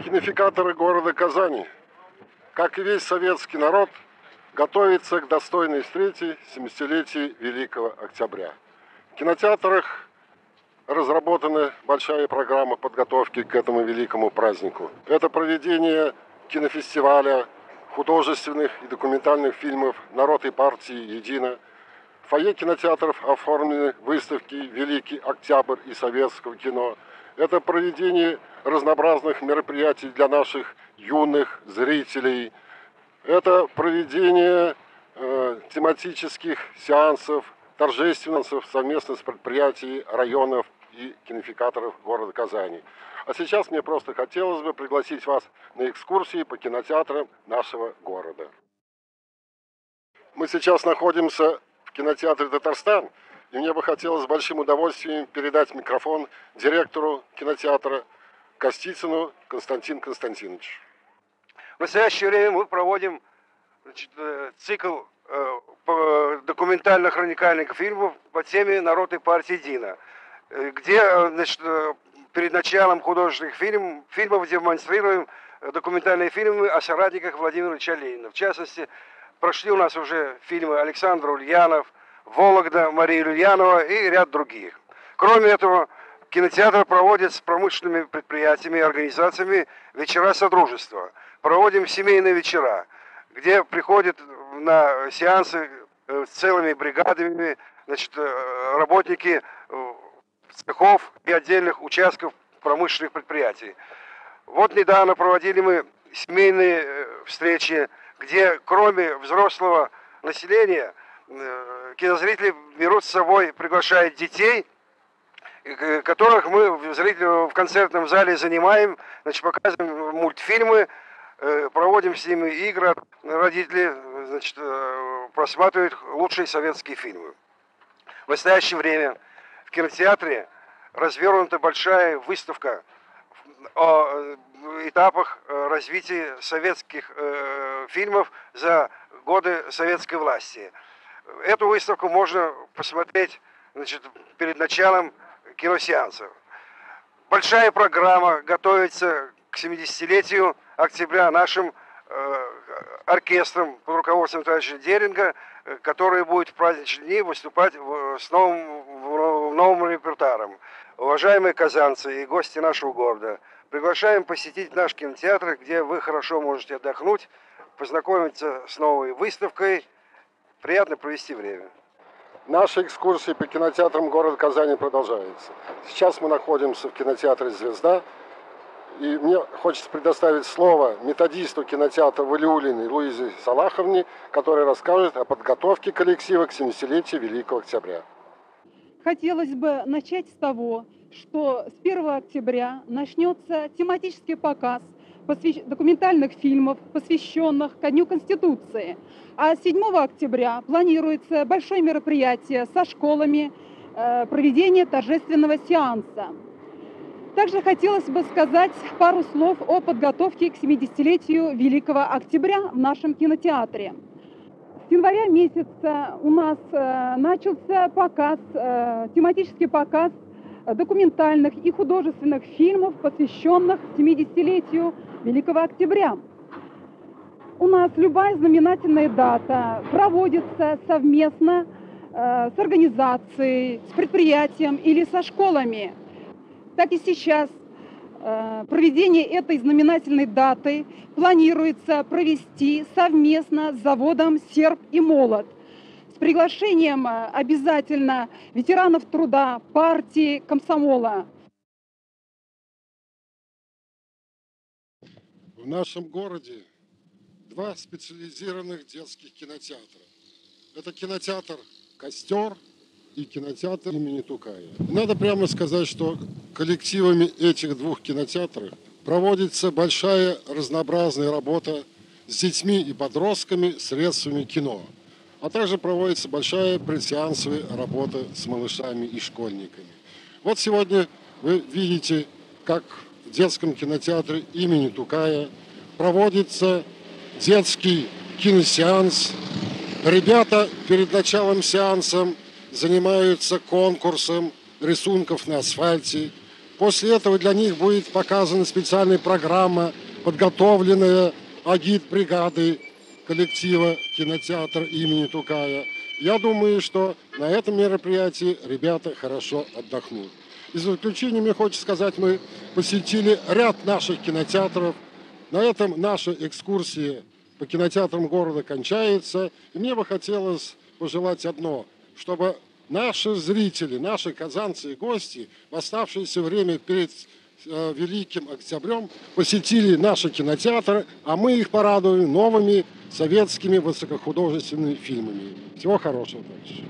Кинофикаторы города Казани, как и весь советский народ, готовятся к достойной встрече 70-летия Великого Октября. В кинотеатрах разработана большая программа подготовки к этому великому празднику. Это проведение кинофестиваля, художественных и документальных фильмов «Народ и партии едино». В фойе кинотеатров оформлены выставки «Великий Октябрь» и советского кино. Это проведение разнообразных мероприятий для наших юных зрителей. Это проведение тематических сеансов, торжественных совместно с предприятиями районов и кинофикаторов города Казани. А сейчас мне просто хотелось бы пригласить вас на экскурсии по кинотеатрам нашего города. Мы сейчас находимся в кинотеатре «Татарстан», и мне бы хотелось с большим удовольствием передать микрофон директору кинотеатра Костицыну Константину Константиновичу. В настоящее время мы проводим цикл документально-хроникальных фильмов по теме «Народ и партия едино», где перед началом художественных фильмов демонстрируем документальные фильмы о соратниках Владимира Ильича Ленина. В частности, прошли у нас уже фильмы Александр Ульянов, Вологда, Мария Ульянова и ряд других. Кроме этого, кинотеатр проводит с промышленными предприятиями и организациями вечера содружества. Проводим семейные вечера, где приходят на сеансы с целыми бригадами работники цехов и отдельных участков промышленных предприятий. Вот недавно проводили мы семейные встречи, где кроме взрослого населения кинозрители берут с собой, приглашают детей, которых мы в концертном зале занимаем, показываем мультфильмы, проводим с ними игры, родители просматривают лучшие советские фильмы. В настоящее время в кинотеатре развернута большая выставка о этапах развития советских фильмов за годы советской власти. Эту выставку можно посмотреть перед началом киносеансов. Большая программа готовится к 70-летию октября нашим оркестром под руководством товарища Деринга, который будет в праздничные дни выступать с новым репертуаром. Уважаемые казанцы и гости нашего города, приглашаем посетить наш кинотеатр, где вы хорошо можете отдохнуть, познакомиться с новой выставкой, приятно провести время. Наша экскурсия по кинотеатрам города Казани продолжается. Сейчас мы находимся в кинотеатре «Звезда». И мне хочется предоставить слово методисту кинотеатра Валиуллиной Луизе Салаховне, которая расскажет о подготовке коллектива к 70-летию Великого Октября. Хотелось бы начать с того, что с 1 октября начнется тематический показ документальных фильмов, посвященных ко Дню Конституции. А 7 октября планируется большое мероприятие со школами, проведение торжественного сеанса. Также хотелось бы сказать пару слов о подготовке к 70-летию Великого Октября в нашем кинотеатре. С января месяца у нас начался тематический показ документальных и художественных фильмов, посвященных 70-летию Великого Октября. У нас любая знаменательная дата проводится совместно с организацией, с предприятием или со школами. Так и сейчас проведение этой знаменательной даты планируется провести совместно с заводом «Серп и молот» с приглашением обязательно ветеранов труда, партии, комсомола. В нашем городе 2 специализированных детских кинотеатра. Это кинотеатр «Костер» и кинотеатр имени Тукая. Надо прямо сказать, что коллективами этих 2 кинотеатров проводится большая разнообразная работа с детьми и подростками средствами кино, а также проводится большая предсеансовая работа с малышами и школьниками. Вот сегодня вы видите, как в детском кинотеатре имени Тукая проводится детский киносеанс. Ребята перед началом сеанса занимаются конкурсом рисунков на асфальте. После этого для них будет показана специальная программа, подготовленная агитбригадой коллектива кинотеатра имени Тукая. Я думаю, что на этом мероприятии ребята хорошо отдохнут. И в заключение мне хочется сказать, мы посетили ряд наших кинотеатров. На этом наша экскурсия по кинотеатрам города кончается. И мне бы хотелось пожелать одно, чтобы наши зрители, наши казанцы и гости в оставшееся время перед Великим Октябрем посетили наши кинотеатры, а мы их порадуем новыми советскими высокохудожественными фильмами. Всего хорошего, товарищи.